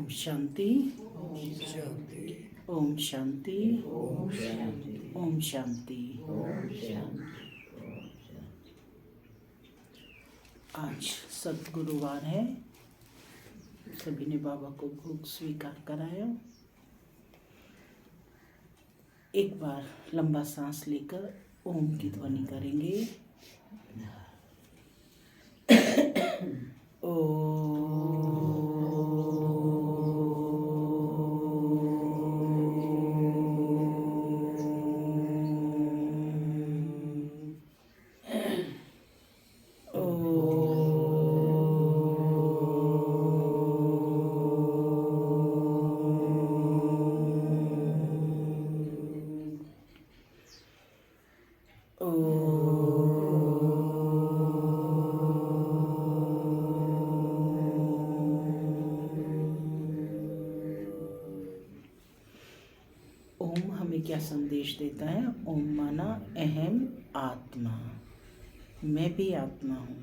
ओम शांति, ओम शांति, ओम शांति, ओम शांति, ओम शांति। ओम शांति। आज सद्गुरुवार है। सभी ने बाबा को भोग स्वीकार कराया। एक बार लंबा सांस लेकर ओम की ध्वनि करेंगे। ओम हमें क्या संदेश देता है? ओम माना अहम आत्मा, मैं भी आत्मा हूँ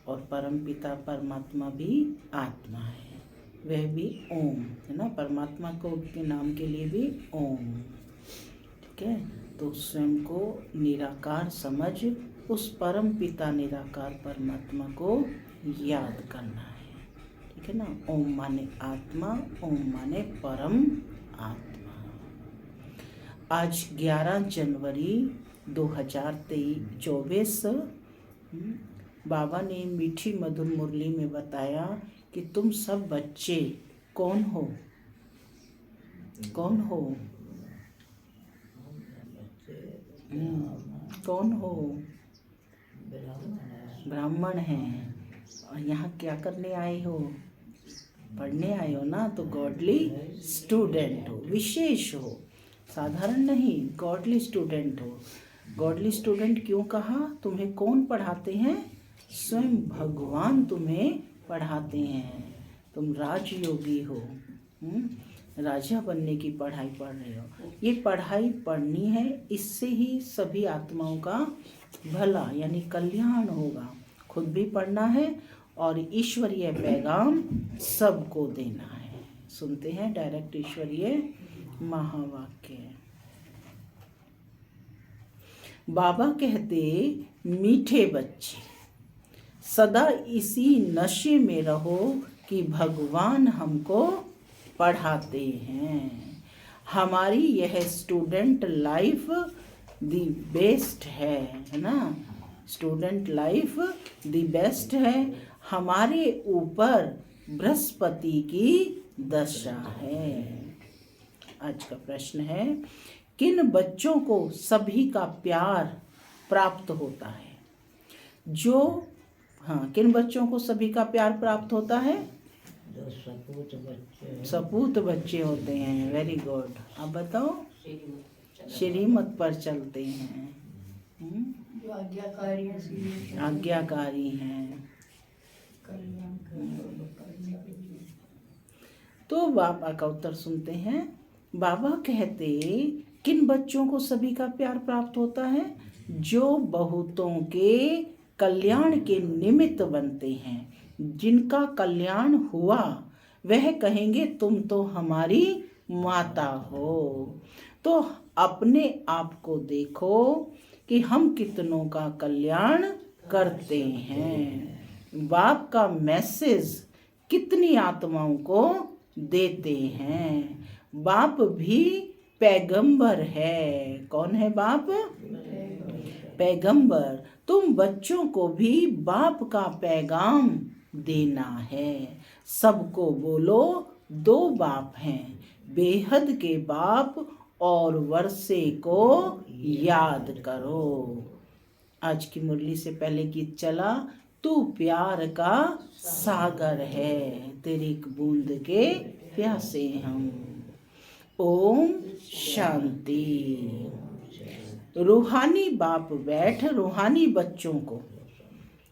और परम पिता परमात्मा भी आत्मा है, वह भी ओम है ना। परमात्मा को के नाम के लिए भी ओम, ठीक है। तो स्वयं को निराकार समझ उस परम पिता निराकार परमात्मा को याद करना है, ठीक है ना। ओम माने आत्मा, ओम माने परम आत्मा। आज 11 जनवरी 2024 बाबा ने मीठी मधुर मुरली में बताया कि तुम सब बच्चे कौन हो? कौन हो? कौन हो? ब्राह्मण हैं। और यहाँ क्या करने आए हो? पढ़ने आए हो ना। तो गॉडली स्टूडेंट हो, विशेष हो, साधारण नहीं, गॉडली स्टूडेंट हो। गॉडली स्टूडेंट क्यों कहा? तुम्हें कौन पढ़ाते हैं? स्वयं भगवान तुम्हें पढ़ाते हैं। तुम राजयोगी हो, राजा बनने की पढ़ाई पढ़ रहे हो। ये पढ़ाई पढ़नी है, इससे ही सभी आत्माओं का भला यानी कल्याण होगा। खुद भी पढ़ना है और ईश्वरीय पैगाम सबको देना है। सुनते हैं डायरेक्ट ईश्वरीय महावाक्य। बाबा कहते, मीठे बच्चे सदा इसी नशे में रहो कि भगवान हमको पढ़ाते हैं। हमारी यह स्टूडेंट लाइफ दी बेस्ट है ना। स्टूडेंट लाइफ दी बेस्ट है। हमारे ऊपर बृहस्पति की दशा है। आज का प्रश्न है, किन बच्चों को सभी का प्यार प्राप्त होता है? किन बच्चों को सभी का प्यार प्राप्त होता है? जो सपूत बच्चे, सपूत बच्चे होते हैं। Very good. अब बताओ। श्रीमत पर चलते हैं, जो आज्ञाकारी हैं। तो बाबा का उत्तर सुनते हैं। बाबा कहते, किन बच्चों को सभी का प्यार प्राप्त होता है? जो बहुतों के कल्याण के निमित्त बनते हैं। जिनका कल्याण हुआ वह कहेंगे तुम तो हमारी माता हो। तो अपने आप को देखो कि हम कितनों का कल्याण करते हैं। बाप का मैसेज कितनी आत्माओं को देते हैं। बाप भी पैगंबर है। कौन है बाप? पैगंबर। तुम बच्चों को भी बाप का पैगाम देना है। सबको बोलो, दो बाप हैं, बेहद के बाप और वर्षे को याद करो। आज की मुरली से पहले गीत चला, तू प्यार का सागर है, तेरी एक बूंद के प्यासे हम। ओम शांति। रूहानी बाप बैठ रूहानी बच्चों को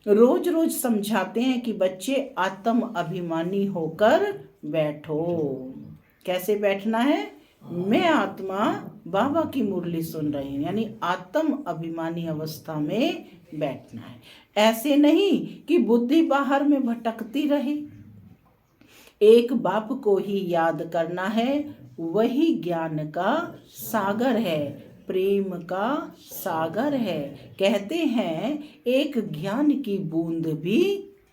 रोज रोज समझाते हैं कि बच्चे आत्म अभिमानी होकर बैठो। कैसे बैठना है? मैं आत्मा बाबा की मुरली सुन रही हूँ, यानी आत्म अभिमानी अवस्था में बैठना है। ऐसे नहीं कि बुद्धि बाहर में भटकती रहे, एक बाप को ही याद करना है, वही ज्ञान का सागर है, प्रेम का सागर है। कहते हैं एक ज्ञान की बूंद भी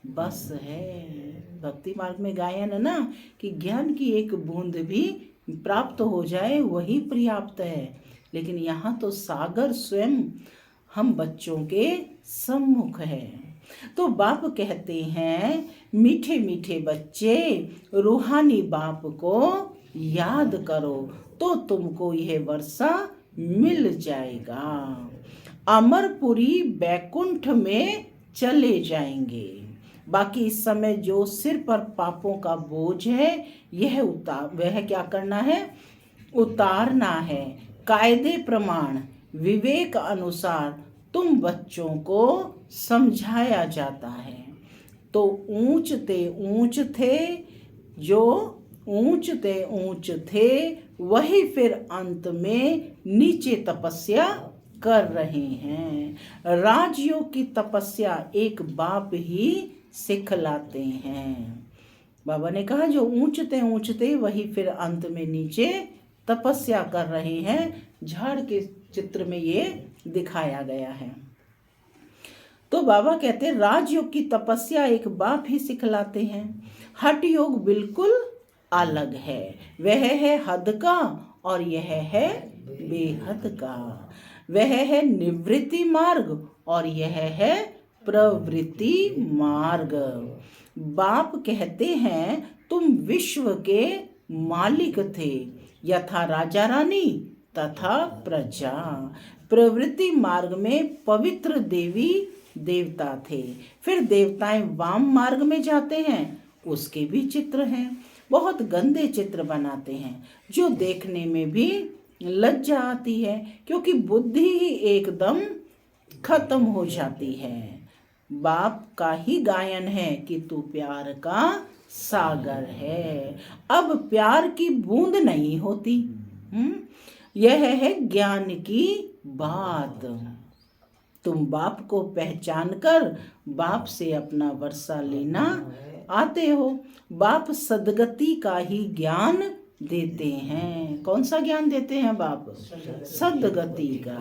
बस है। भक्ति मार्ग में गायन है ना कि ज्ञान की एक बूंद भी प्राप्त हो जाए वही पर्याप्त है। लेकिन यहाँ तो सागर स्वयं हम बच्चों के सम्मुख है। तो बाप कहते हैं मीठे मीठे बच्चे रूहानी बाप को याद करो तो तुमको यह वर्षा मिल जाएगा। अमरपुरी बैकुंठ में चले जाएंगे। बाकी इस समय जो सिर पर पापों का बोझ है वह क्या करना है, उतारना है। कायदे प्रमाण विवेक अनुसार तुम बच्चों को समझाया जाता है। तो ऊंच थे जो ऊंच थे वही फिर अंत में नीचे तपस्या कर रहे हैं। राजयोग की तपस्या एक बाप ही सिखलाते हैं। बाबा ने कहा जो ऊंचते वही फिर अंत में नीचे तपस्या कर रहे हैं। झाड़ के चित्र में ये दिखाया गया है। तो बाबा कहते हैं राजयोग की तपस्या एक बाप ही सिखलाते हैं। हठ योग बिल्कुल अलग है, वह है हद का और यह है बेहद का। वह है निवृत्ति मार्ग और यह है प्रवृत्ति मार्ग। बाप कहते हैं तुम विश्व के मालिक थे, यथा राजा रानी तथा प्रजा। प्रवृत्ति मार्ग में पवित्र देवी देवता थे। फिर देवताएं वाम मार्ग में जाते हैं, उसके भी चित्र हैं। बहुत गंदे चित्र बनाते हैं जो देखने में भी लज्जा आती है, क्योंकि बुद्धि ही एकदम खत्म हो जाती है। बाप का ही गायन है कि तू प्यार का सागर है। अब प्यार की बूंद नहीं होती। यह है ज्ञान की बात। तुम बाप को पहचान कर बाप से अपना वर्षा लेना आते हो। बाप सदगति का ही ज्ञान देते हैं। कौन सा ज्ञान देते हैं बाप? सदगति का।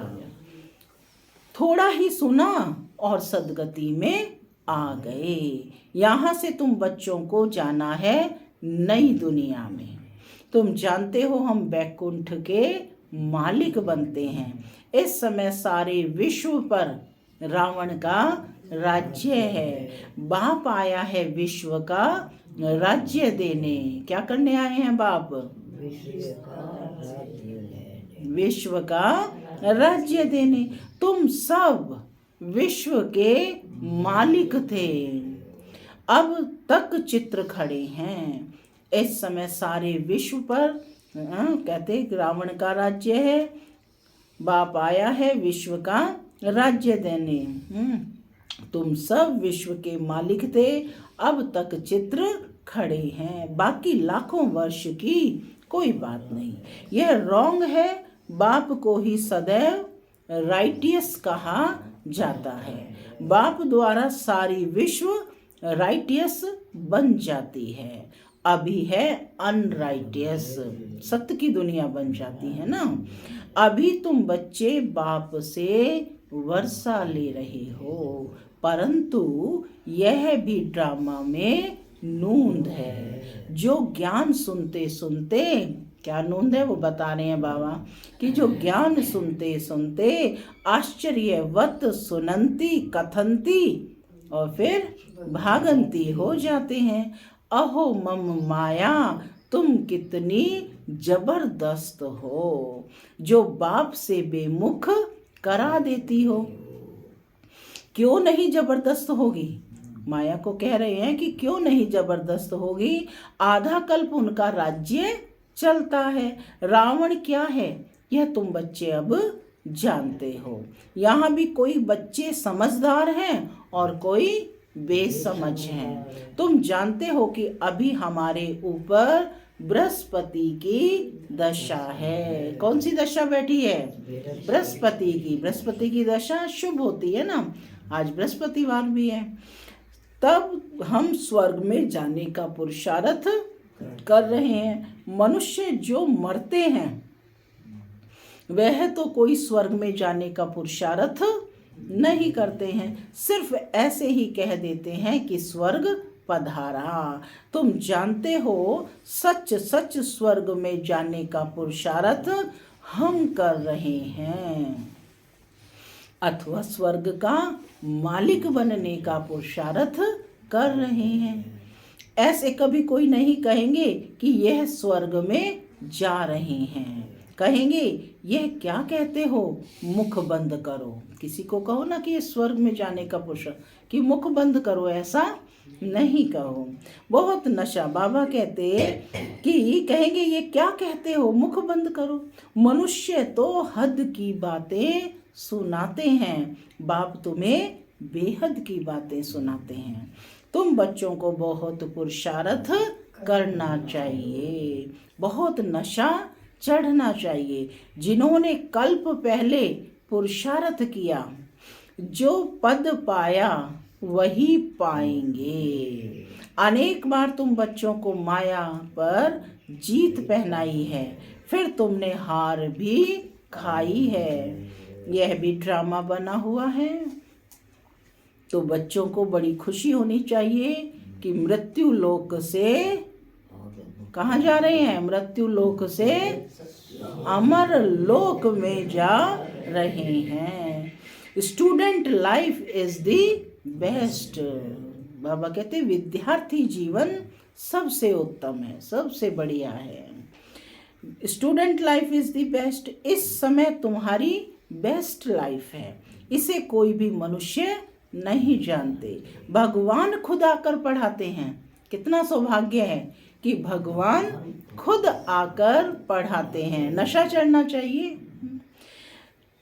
थोड़ा ही सुना और सदगति में आ गए। यहाँ से तुम बच्चों को जाना है नई दुनिया में। तुम जानते हो हम बैकुंठ के मालिक बनते हैं। इस समय सारे विश्व पर रावण का राज्य है। बाप आया है विश्व का राज्य देने। क्या करने आए हैं बाप? विश्व का राज्य देने। तुम सब विश्व के मालिक थे। अब तक चित्र खड़े हैं। इस समय सारे विश्व पर कहते रावण का राज्य है। बाप आया है विश्व का राज्य देने। तुम सब विश्व के मालिक थे। अब तक चित्र खड़े हैं। बाकी लाखों वर्ष की कोई बात नहीं। यह रॉन्ग है। बाप को ही सदैव राइटियस कहा जाता है। बाप द्वारा सारी विश्व राइटियस बन जाती है। अभी है अनराइटियस, सत्य की दुनिया बन जाती है ना। अभी तुम बच्चे बाप से वर्षा ले रहे हो, परंतु यह भी ड्रामा में नूंद है। जो ज्ञान सुनते सुनते, क्या नूंद है वो बता रहे हैं बाबा, कि जो ज्ञान सुनते सुनते आश्चर्यवत सुनंती कथंती और फिर भागंती हो जाते हैं। अहो मम माया, तुम कितनी जबरदस्त हो, जो बाप से बेमुख करा देती हो। क्यों नहीं जबरदस्त होगी? माया को कह रहे हैं कि क्यों नहीं जबरदस्त होगी। आधा कल्प उनका राज्य चलता है। रावण क्या है यह तुम बच्चे अब जानते हो। यहाँ भी कोई बच्चे समझदार हैं और कोई बेसमझ हैं। तुम जानते हो कि अभी हमारे ऊपर बृहस्पति की दशा है। कौन सी दशा बैठी है? बृहस्पति की। बृहस्पति की दशा शुभ होती है ना, आज बृहस्पतिवार भी है। तब हम स्वर्ग में जाने का पुरुषार्थ कर रहे हैं। मनुष्य जो मरते हैं वह तो कोई स्वर्ग में जाने का पुरुषार्थ नहीं करते हैं, सिर्फ ऐसे ही कह देते हैं कि स्वर्ग पधारा। तुम जानते हो सच सच स्वर्ग में जाने का पुरुषार्थ हम कर रहे हैं, अथवा स्वर्ग का मालिक बनने का पुरुषार्थ कर रहे हैं। ऐसे कभी कोई नहीं कहेंगे कि यह स्वर्ग में जा रहे हैं, कहेंगे यह क्या कहते हो, मुख बंद करो। किसी को कहो ना कि ये स्वर्ग में जाने का पुरुषार्थ, कि मुख बंद करो, ऐसा नहीं कहो। बहुत नशा। बाबा कहते कि कहेंगे ये क्या कहते हो, मुख बंद करो। मनुष्य तो हद की बातें सुनाते हैं, बाप तुम्हें बेहद की बातें सुनाते हैं। तुम बच्चों को बहुत पुरुषार्थ करना चाहिए, बहुत नशा चढ़ना चाहिए। जिन्होंने कल्प पहले पुरुषार्थ किया, जो पद पाया वही पाएंगे। अनेक बार तुम बच्चों को माया पर जीत पहनाई है, फिर तुमने हार भी खाई है। यह भी ड्रामा बना हुआ है। तो बच्चों को बड़ी खुशी होनी चाहिए कि मृत्यु लोक से कहाँ जा रहे हैं, मृत्यु लोक से अमर लोक में जा रहे हैं। Student life is the best. बाबा कहते हैं विद्यार्थी जीवन सबसे उत्तम है, सबसे बढ़िया है। Student life is the best. इस समय तुम्हारी बेस्ट लाइफ है, इसे कोई भी मनुष्य नहीं जानते। भगवान खुद आकर पढ़ाते हैं। कितना सौभाग्य है कि भगवान खुद आकर पढ़ाते हैं। नशा चढ़ना चाहिए।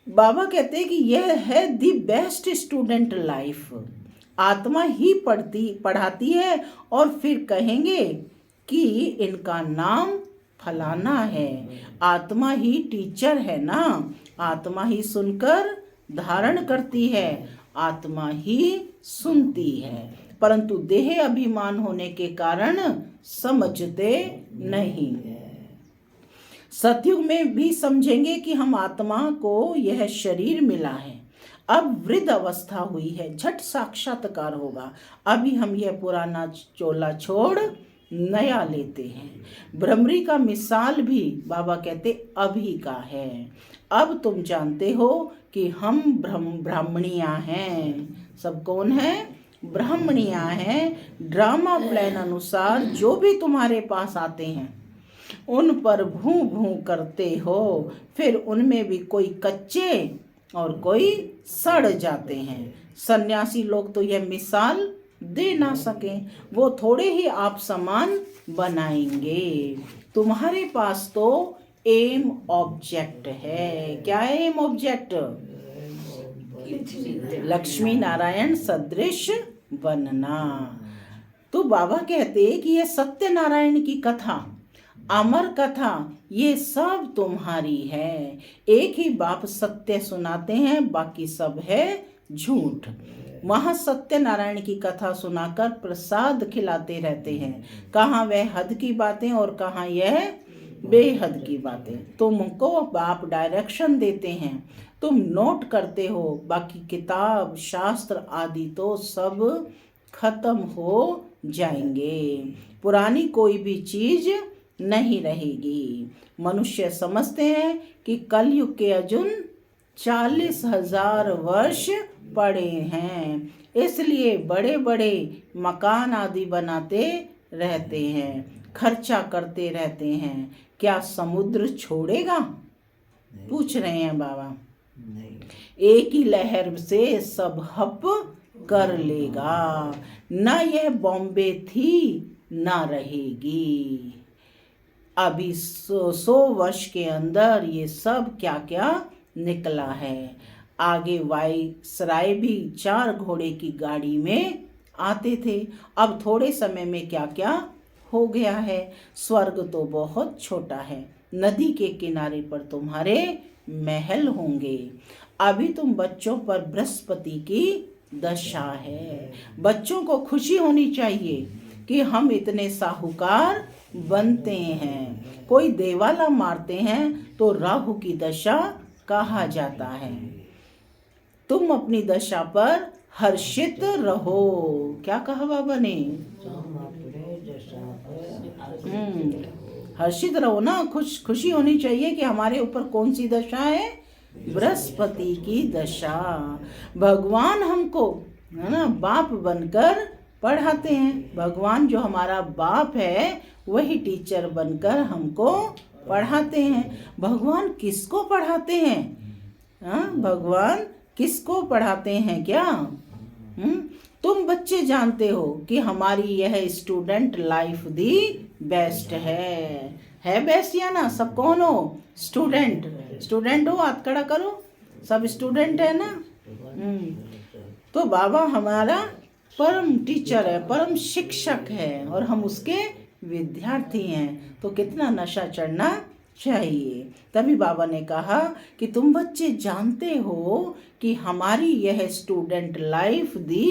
बाबा कहते हैं कि यह है दी बेस्ट स्टूडेंट लाइफ। आत्मा ही पढ़ाती है और फिर कहेंगे कि इनका नाम फलाना है। आत्मा ही टीचर है ना, आत्मा ही सुनकर धारण करती है, आत्मा ही सुनती है, परंतु देह अभिमान होने के कारण समझते नहीं। सतयुग में भी समझेंगे कि हम आत्मा को यह शरीर मिला है, अब वृद्ध अवस्था हुई है, झट साक्षात्कार होगा। अभी हम यह पुराना चोला छोड़ नया लेते हैं। भ्रमरी का मिसाल भी बाबा कहते अभी का है। अब तुम जानते हो कि हम ब्राह्मणियाँ हैं। सब कौन है, ब्राह्मणियाँ हैं। ड्रामा प्लान अनुसार जो भी तुम्हारे पास आते हैं उन पर भूं भूं करते हो, फिर उनमें भी कोई कच्चे और कोई सड़ जाते हैं। सन्यासी लोग तो यह मिसाल दे ना सकें, वो थोड़े ही आप समान बनाएंगे। तुम्हारे पास तो एम ऑब्जेक्ट है। क्या है एम ऑब्जेक्ट? लक्ष्मी नारायण सदृश बनना। तो बाबा कहते कि यह सत्यनारायण की कथा, अमर कथा, ये सब तुम्हारी है। एक ही बाप सत्य सुनाते हैं, बाकी सब है झूठ। वहाँ सत्यनारायण की कथा सुनाकर प्रसाद खिलाते रहते हैं। कहाँ वह हद की बातें और कहाँ यह बेहद की बातें। तुमको बाप डायरेक्शन देते हैं, तुम नोट करते हो, बाकी किताब शास्त्र आदि तो सब खत्म हो जाएंगे। पुरानी कोई भी चीज नहीं रहेगी। मनुष्य समझते हैं कि कलयुग के अर्जुन 40,000 वर्ष पड़े हैं, इसलिए बड़े बड़े मकान आदि बनाते रहते हैं, खर्चा करते रहते हैं। क्या समुद्र छोड़ेगा? पूछ रहे हैं बाबा। एक ही लहर से सब हप कर लेगा। न यह बॉम्बे थी न रहेगी। अभी 100 वर्ष के अंदर ये सब क्या क्या निकला है। आगे वायसराय भी 4 घोड़े की गाड़ी में आते थे, अब थोड़े समय में क्या क्या हो गया है। स्वर्ग तो बहुत छोटा है। नदी के किनारे पर तुम्हारे महल होंगे। अभी तुम बच्चों पर बृहस्पति की दशा है। बच्चों को खुशी होनी चाहिए कि हम इतने साहूकार बनते हैं। कोई देवाला मारते हैं तो राहु की दशा कहा जाता है। तुम अपनी दशा पर हर्षित रहो। क्या कहा बाबा ने? तुम अपने दशा पर हर्षित रहो ना, खुशी होनी चाहिए कि हमारे ऊपर कौन सी दशा है? बृहस्पति की दशा। भगवान हमको, है ना, बाप बनकर पढ़ाते हैं। भगवान जो हमारा बाप है वही टीचर बनकर हमको पढ़ाते हैं। भगवान किसको पढ़ाते हैं? हाँ, भगवान किसको पढ़ाते हैं क्या? तुम बच्चे जानते हो कि हमारी यह स्टूडेंट लाइफ दी बेस्ट है बेस्ट या ना? सब कौन हो? स्टूडेंट हो, हाथ खड़ा करो। सब स्टूडेंट है ना? तो बाबा हमारा परम टीचर है, परम शिक्षक है और हम उसके विद्यार्थी हैं। तो कितना नशा चढ़ना चाहिए। तभी बाबा ने कहा कि तुम बच्चे जानते हो कि हमारी यह स्टूडेंट लाइफ दी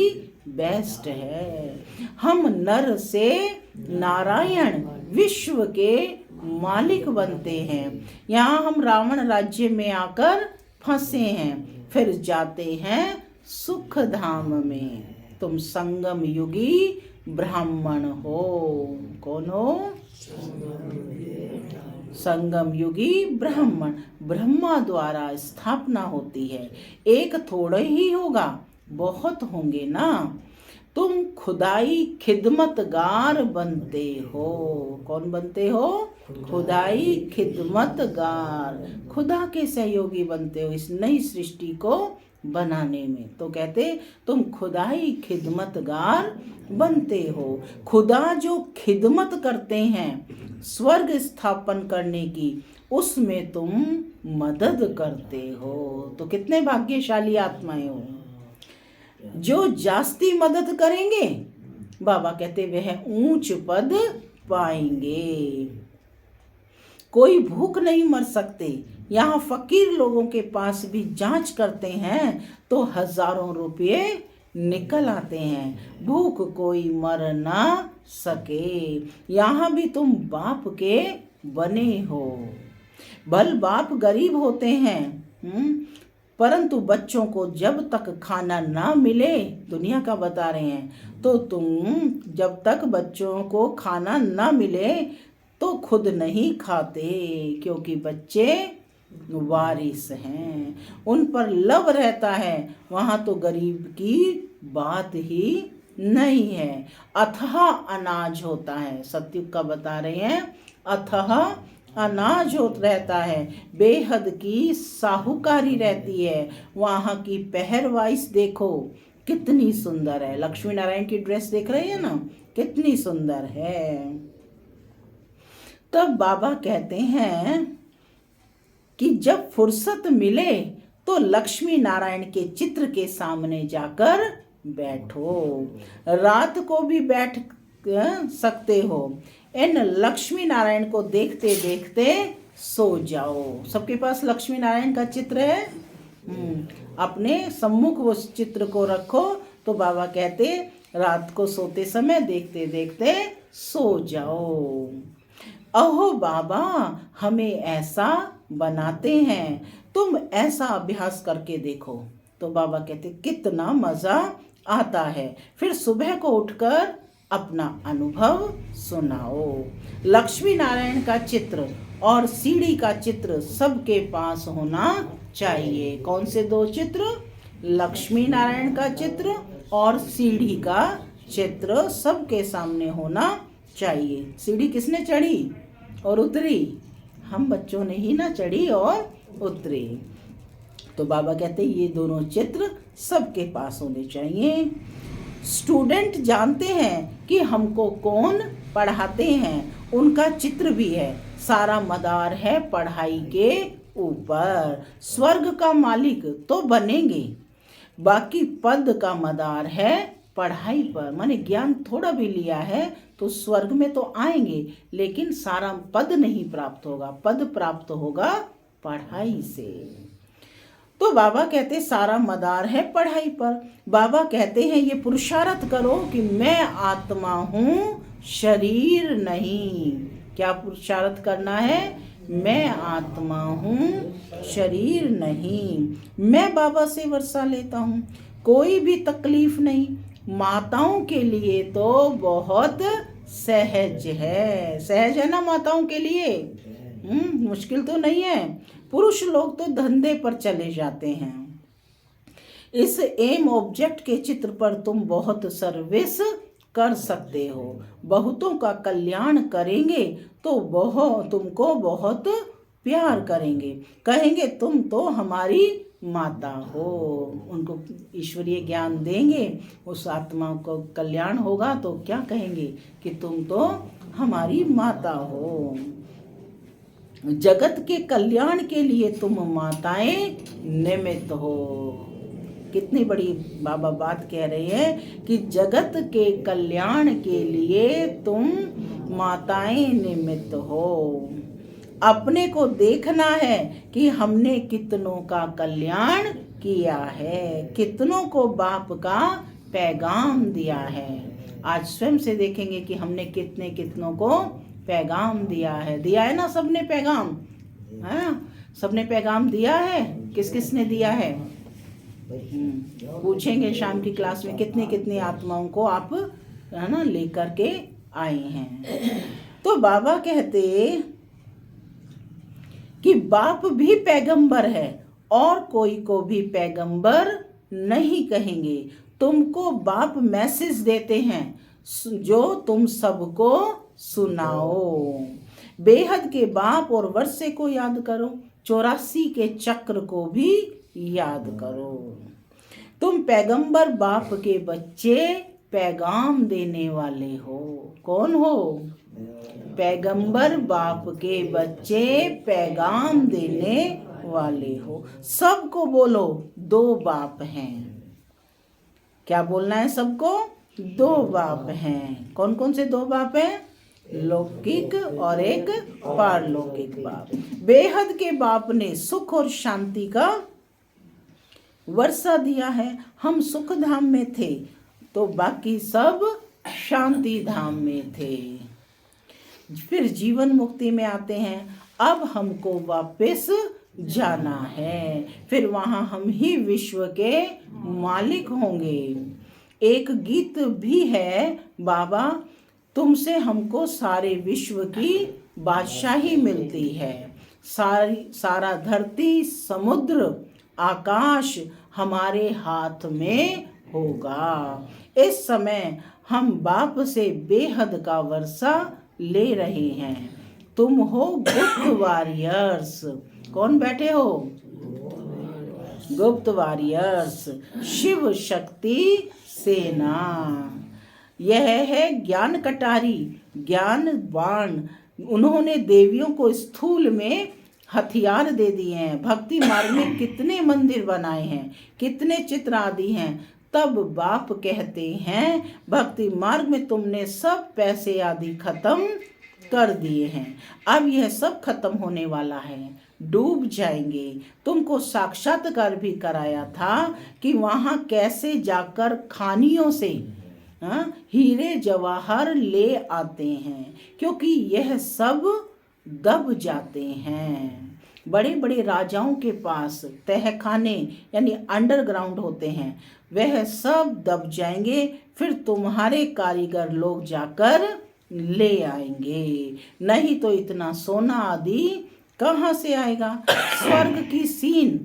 बेस्ट है। हम नर से नारायण विश्व के मालिक बनते हैं। यहाँ हम रावण राज्य में आकर फंसे हैं, फिर जाते हैं सुख धाम में। तुम संगम युगी ब्राह्मण हो। कौन हो? संगम युगी ब्राह्मण। ब्रह्मा द्वारा स्थापना होती है। एक थोड़े ही होगा, बहुत होंगे ना। तुम खुदाई खिदमतगार बनते हो। कौन बनते हो? खुदाई खिदमतगार। खुदा के सहयोगी बनते हो इस नई सृष्टि को बनाने में। तो कहते तुम खुदाई खिदमतगार बनते हो। खुदा जो खिदमत करते हैं स्वर्ग स्थापन करने की, उसमें तुम मदद करते हो। तो कितने भाग्यशाली आत्माएं हो। जो जास्ती मदद करेंगे, बाबा कहते वह ऊंच पद पाएंगे। कोई भूख नहीं मर सकते। यहाँ फकीर लोगों के पास भी जांच करते हैं तो हजारों रुपये निकल आते हैं। भूख कोई मर ना सके। यहाँ भी तुम बाप के बने हो। भल बाप गरीब होते हैं, परंतु बच्चों को जब तक खाना ना मिले, दुनिया का बता रहे हैं, तो तुम जब तक बच्चों को खाना ना मिले तो खुद नहीं खाते, क्योंकि बच्चे वारिस हैं, उन पर लव रहता है। वहाँ तो गरीब की बात ही नहीं है। अथाह अनाज होता है। सत्युग का बता रहे हैं, अथाह अनाज रहता है। बेहद की साहूकारी रहती है। वहाँ की पहरवाइश देखो कितनी सुंदर है। लक्ष्मी नारायण की ड्रेस देख रहे हैं ना, कितनी सुंदर है। तब बाबा कहते हैं कि जब फुर्सत मिले तो लक्ष्मी नारायण के चित्र के सामने जाकर बैठो। रात को भी बैठ सकते हो। इन लक्ष्मी नारायण को देखते देखते सो जाओ। सबके पास लक्ष्मी नारायण का चित्र है। अपने सम्मुख वो चित्र को रखो। तो बाबा कहते रात को सोते समय देखते देखते सो जाओ। अहो बाबा, हमें ऐसा बनाते हैं, तुम ऐसा अभ्यास करके देखो। तो बाबा कहते कितना मजा आता है। फिर सुबह को उठकर अपना अनुभव सुनाओ। लक्ष्मी नारायण का चित्र और सीढ़ी का चित्र सबके पास होना चाहिए। कौन से दो चित्र? लक्ष्मी नारायण का चित्र और सीढ़ी का चित्र सबके सामने होना चाहिए। सीढ़ी किसने चढ़ी और उतरी? हम बच्चों ने ही ना चढ़ी और उतरी। तो बाबा कहते ये दोनों चित्र सबके पास होने चाहिए। स्टूडेंट जानते हैं कि हमको कौन पढ़ाते हैं, उनका चित्र भी है। सारा मदार है पढ़ाई के ऊपर। स्वर्ग का मालिक तो बनेंगे, बाकी पद का मदार है पढ़ाई पर। माने ज्ञान थोड़ा भी लिया है तो स्वर्ग में तो आएंगे, लेकिन सारा पद नहीं प्राप्त होगा। पद प्राप्त होगा पढ़ाई से। तो बाबा कहते सारा मदार है पढ़ाई पर। बाबा कहते हैं ये पुरुषार्थ करो कि मैं आत्मा हूँ, शरीर नहीं। क्या पुरुषार्थ करना है? मैं आत्मा हूँ, शरीर नहीं। मैं बाबा से वर्षा लेता हूँ, कोई भी तकलीफ नहीं। माताओं के लिए तो बहुत सहज है। सहज है ना माताओं के लिए? मुश्किल तो नहीं है। पुरुष लोग तो धंधे पर चले जाते हैं। इस एम ऑब्जेक्ट के चित्र पर तुम बहुत सर्विस कर सकते हो। बहुतों का कल्याण करेंगे तो तुमको बहुत प्यार करेंगे, कहेंगे तुम तो हमारी माता हो। उनको ईश्वरीय ज्ञान देंगे, उस आत्मा को कल्याण होगा तो क्या कहेंगे कि तुम तो हमारी माता हो। जगत के कल्याण के लिए तुम माताएं निमित्त हो। कितनी बड़ी बाबा बात कह रहे हैं कि जगत के कल्याण के लिए तुम माताएं निमित्त हो। अपने को देखना है कि हमने कितनों का कल्याण किया है, कितनों को बाप का पैगाम दिया है। आज स्वयं से देखेंगे कि हमने कितनों को पैगाम दिया है ना? सबने पैगाम, है? सबने पैगाम दिया है। किस किस ने दिया है? पूछेंगे शाम की क्लास में कितनी आत्माओं को आप, है ना, लेकर के आए हैं। तो बाबा कहते कि बाप भी पैगंबर है और कोई को भी पैगंबर नहीं कहेंगे। तुमको बाप मैसेज देते हैं जो तुम सबको सुनाओ। बेहद के बाप और वर्षे को याद करो, 84 के चक्र को भी याद करो। तुम पैगंबर बाप के बच्चे, पैगाम देने वाले हो। कौन हो? पैगंबर बाप के बच्चे, पैगाम देने वाले हो। सबको बोलो 2 बाप हैं। क्या बोलना है सबको? 2 बाप हैं। कौन कौन से 2 बाप हैं? लौकिक और एक पारलौकिक बाप। बेहद के बाप ने सुख और शांति का वर्षा दिया है। हम सुख धाम में थे तो बाकी सब शांति धाम में थे। फिर जीवन मुक्ति में आते हैं। अब हमको वापस जाना है, फिर वहां हम ही विश्व के मालिक होंगे। एक गीत भी है, बाबा तुमसे हमको सारे विश्व की बादशाही मिलती है। सारा धरती, समुद्र, आकाश हमारे हाथ में होगा। इस समय हम बाप से बेहद का वर्षा ले रहे हैं। तुम हो गुप्त वॉरियर्स। कौन बैठे हो? गुप्त वॉरियर्स, शिव शक्ति सेना। यह है ज्ञान कटारी, ज्ञान बाण। उन्होंने देवियों को स्थूल में हथियार दे दिए हैं। भक्ति मार्ग में कितने मंदिर बनाए हैं, कितने चित्र आदि हैं। तब बाप कहते हैं भक्ति मार्ग में तुमने सब पैसे आदि खत्म कर दिए हैं। अब यह सब खत्म होने वाला है, डूब जाएंगे। तुमको साक्षात्कार भी कराया था कि वहां कैसे जाकर खानियों से हीरे जवाहर ले आते हैं, क्योंकि यह सब दब जाते हैं। बड़े बड़े राजाओं के पास तहखाने यानी अंडरग्राउंड होते हैं, वह सब दब जाएंगे। फिर तुम्हारे कारीगर लोग जाकर ले आएंगे। नहीं तो इतना सोना आदि कहाँ से आएगा? स्वर्ग की सीन,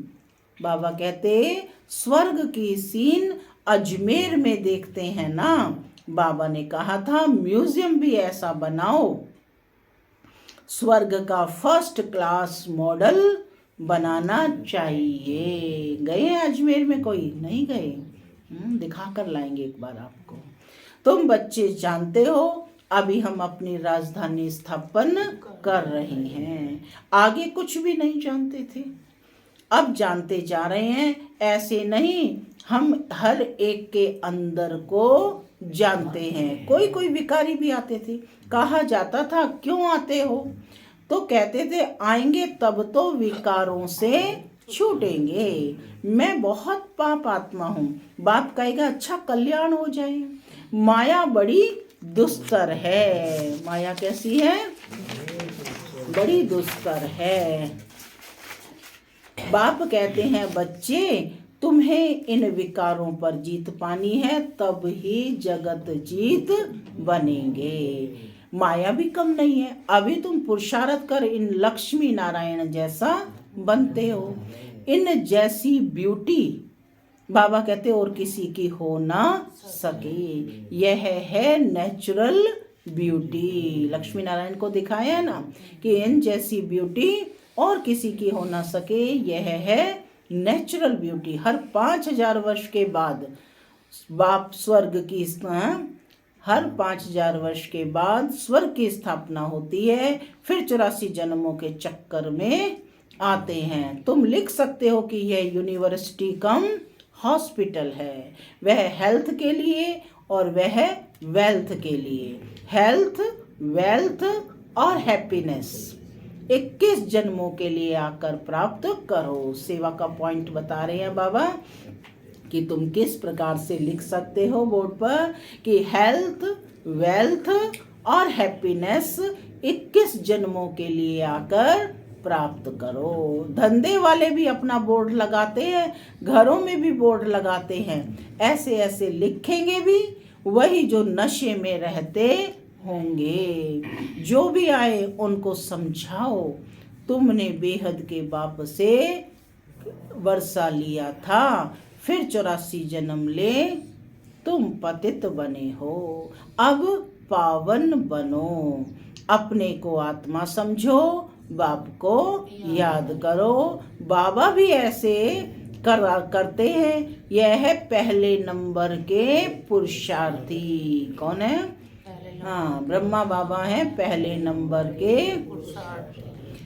बाबा कहते स्वर्ग की सीन अजमेर में देखते हैं ना। बाबा ने कहा था म्यूजियम भी ऐसा बनाओ, स्वर्ग का फर्स्ट क्लास मॉडल बनाना चाहिए। गए हैं अजमेर में? कोई नहीं गए? दिखा कर लाएंगे एक बार आपको। तुम बच्चे जानते हो अभी हम अपनी राजधानी स्थापन कर रहे हैं। आगे कुछ भी नहीं जानते थे, अब जानते जा रहे हैं। ऐसे नहीं, हम हर एक के अंदर को जानते हैं। कोई कोई भिखारी भी आते थे, कहा जाता था क्यों आते हो? तो कहते थे आएंगे तब तो विकारों से छूटेंगे। मैं बहुत पाप आत्मा हूँ। बाप कहेगा अच्छा कल्याण हो जाए। माया बड़ी दुस्तर है। माया कैसी है? बड़ी दुस्तर है। बाप कहते हैं बच्चे तुम्हें इन विकारों पर जीत पानी है, तब ही जगत जीत बनेंगे। माया भी कम नहीं है। अभी तुम पुरुषार्थ कर इन लक्ष्मी नारायण जैसा बनते हो। इन जैसी ब्यूटी बाबा कहते और किसी की हो ना सके। यह है नेचुरल ब्यूटी। लक्ष्मी नारायण को दिखाया है ना कि इन जैसी ब्यूटी और किसी की हो ना सके। यह है नेचुरल ब्यूटी। हर 5000 वर्ष के बाद बाप स्वर्ग की हर 5000 वर्ष के बाद स्वर्ग की स्थापना होती है। फिर 84 जन्मों के चक्कर में आते हैं। तुम लिख सकते हो कि यह यूनिवर्सिटी कम हॉस्पिटल है। वह हेल्थ के लिए और वह वेल्थ के लिए। हेल्थ, वेल्थ और हैप्पीनेस 21 जन्मों के लिए आकर प्राप्त करो। सेवा का पॉइंट बता रहे हैं बाबा कि तुम किस प्रकार से लिख सकते हो बोर्ड पर कि हेल्थ, वेल्थ और हैप्पीनेस 21 जन्मों के लिए आकर प्राप्त करो। धंधे वाले भी अपना बोर्ड लगाते हैं, घरों में भी बोर्ड लगाते हैं। ऐसे ऐसे लिखेंगे भी वही जो नशे में रहते होंगे। जो भी आए उनको समझाओ तुमने बेहद के बाप से वर्षा लिया था, फिर 84 जन्म ले तुम पतित बने हो। अब पावन बनो। अपने को आत्मा समझो, बाप को याद करो। बाबा भी ऐसे करते हैं। यह है पहले नंबर के पुरुषार्थी। कौन है? हाँ, ब्रह्मा बाबा हैं पहले नंबर के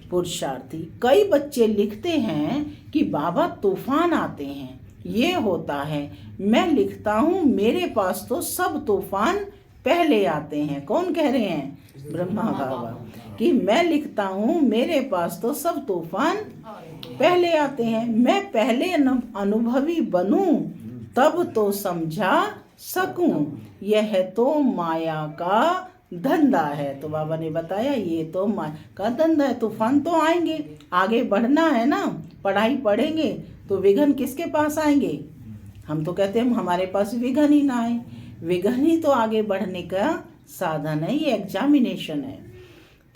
पुरुषार्थी। कई बच्चे लिखते हैं कि बाबा तूफान आते हैं, ये होता है। मैं लिखता हूँ मेरे पास तो सब तूफान पहले आते हैं। कौन कह रहे हैं? ब्रह्मा बाबा। कि मैं लिखता हूँ मेरे पास तो सब तूफान पहले आते हैं। मैं पहले अनुभवी बनूं तब तो समझा सकूं। यह तो माया का धंधा है। तो बाबा ने बताया ये तो माया का धंधा है। तूफान तो आएंगे, आगे बढ़ना है ना। पढ़ाई पढ़ेंगे तो विघ्न किसके पास आएंगे? हम तो कहते हैं हमारे पास विघ्न ही ना आए। विघ्न ही तो आगे बढ़ने का साधन है, ये एग्जामिनेशन है।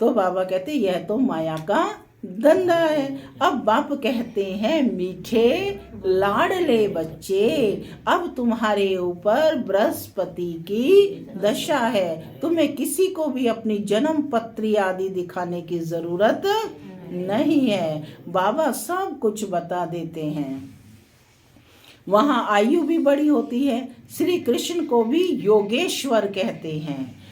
तो बाबा कहते यह तो माया का धंधा है। अब बाप कहते हैं मीठे लाडले बच्चे, अब तुम्हारे ऊपर बृहस्पति की दशा है। तुम्हें किसी को भी अपनी जन्म पत्री आदि दिखाने की जरूरत नहीं है। बाबा सब कुछ बता देते हैं। वहाँ आयु भी बड़ी होती है। श्री कृष्ण को भी योगेश्वर कहते हैं।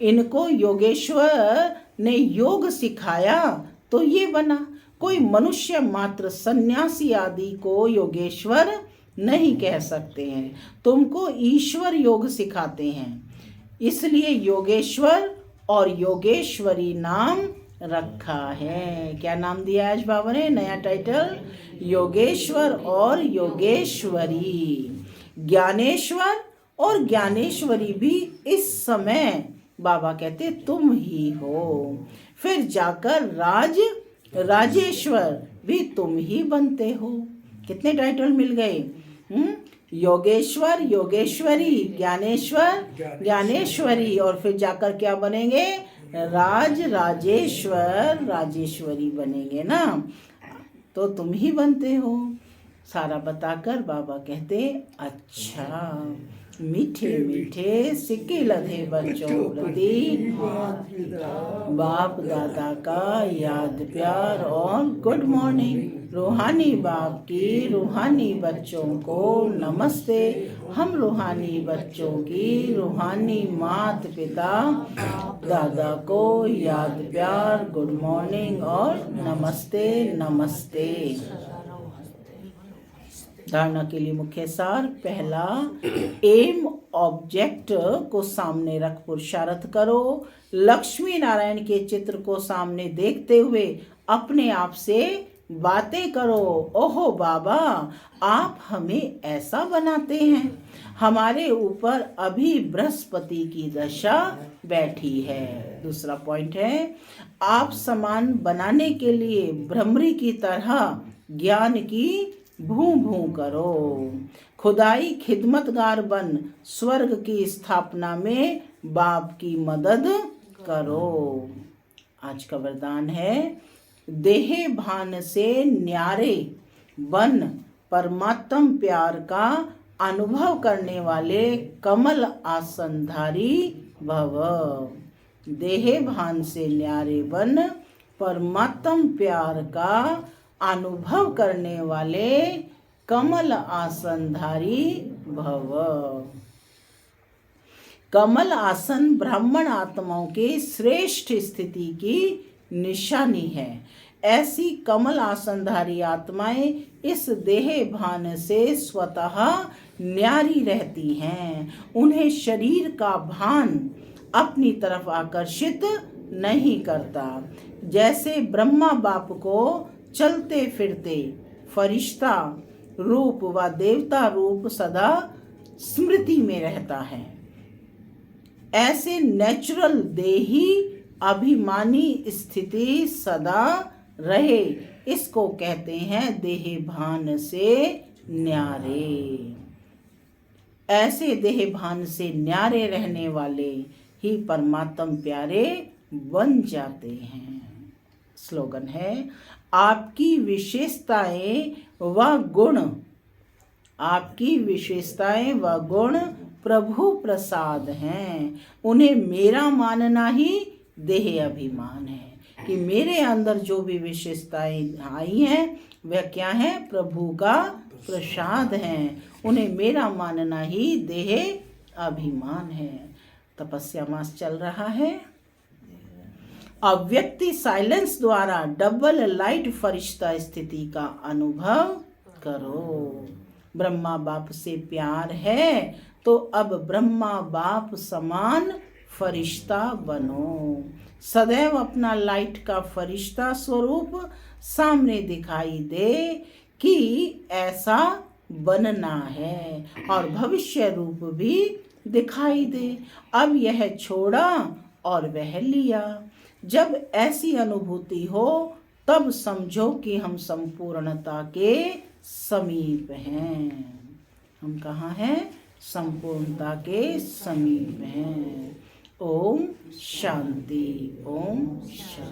इनको योगेश्वर ने योग सिखाया तो ये बना। कोई मनुष्य मात्र सन्यासी आदि को योगेश्वर नहीं कह सकते हैं। तुमको ईश्वर योग सिखाते हैं, इसलिए योगेश्वर और योगेश्वरी नाम रखा है। क्या नाम दिया आज बाबा ने? नया टाइटल, योगेश्वर और योगेश्वरी। ज्ञानेश्वर और ज्ञानेश्वरी भी इस समय बाबा कहते तुम ही हो। फिर जाकर राजेश्वर भी तुम ही बनते हो। कितने टाइटल मिल गए? योगेश्वर, योगेश्वरी, ज्ञानेश्वर, ज्ञानेश्वरी, और फिर जाकर क्या बनेंगे? राजेश्वर, राजेश्वरी बनेंगे ना। तो तुम ही बनते हो। सारा बताकर बाबा कहते अच्छा। मीठे मीठे सिक्के लधे बच्चों प्रति बाप दादा का याद प्यार और गुड मॉर्निंग। रूहानी बाप की रूहानी बच्चों को नमस्ते। हम रूहानी बच्चों की रूहानी माता पिता दादा को याद प्यार, गुड मॉर्निंग और नमस्ते नमस्ते। धारणा के लिए मुख्य सार। पहला, एम ऑब्जेक्ट को सामने रख पुरुषार्थ करो। लक्ष्मी नारायण के चित्र को सामने देखते हुए अपने आप से बातें करो। ओहो बाबा, आप हमें ऐसा बनाते हैं। हमारे ऊपर अभी बृहस्पति की दशा बैठी है। दूसरा पॉइंट है, आप समान बनाने के लिए भ्रमरी की तरह ज्ञान की भूं भूं करो। खुदाई खिदमतगार बन स्वर्ग की स्थापना में बाप की मदद करो। आज का वरदान है, देह भान से न्यारे बन परमात्म प्यार का अनुभव करने वाले कमल आसनधारी भव। देह भान से न्यारे बन परमात्म प्यार का अनुभव करने वाले कमल आसनधारी भव। कमल आसन ब्राह्मण आत्माओं के श्रेष्ठ स्थिति की निशानी है। ऐसी कमल आसनधारी आत्माएं इस देह भान से स्वतः न्यारी रहती हैं। उन्हें शरीर का भान अपनी तरफ आकर्षित नहीं करता। जैसे ब्रह्मा बाप को चलते फिरते फरिश्ता रूप व देवता रूप सदा स्मृति में रहता है, ऐसे नेचुरल देही अभिमानी स्थिति सदा रहे, इसको कहते हैं देह भान से न्यारे। ऐसे देह भान से न्यारे रहने वाले ही परमात्म प्यारे बन जाते हैं। स्लोगन है, आपकी विशेषताएं व गुण, आपकी विशेषताएं व गुण प्रभु प्रसाद हैं। उन्हें मेरा मानना ही देह अभिमान है कि मेरे अंदर जो भी विशेषताएं आई हैं वह क्या है, प्रभु का प्रसाद हैं। उन्हें मेरा मानना ही देह अभिमान है। तपस्या मास चल रहा है। अब व्यक्ति साइलेंस द्वारा डबल लाइट फरिश्ता स्थिति का अनुभव करो। ब्रह्मा बाप से प्यार है तो अब ब्रह्मा बाप समान फरिश्ता बनो। सदैव अपना लाइट का फरिश्ता स्वरूप सामने दिखाई दे कि ऐसा बनना है, और भविष्य रूप भी दिखाई दे। अब यह छोड़ा और वह लिया। जब ऐसी अनुभूति हो तब समझो कि हम संपूर्णता के समीप हैं। हम कहाँ हैं? संपूर्णता के समीप हैं। ओम शांति। ओम शांति।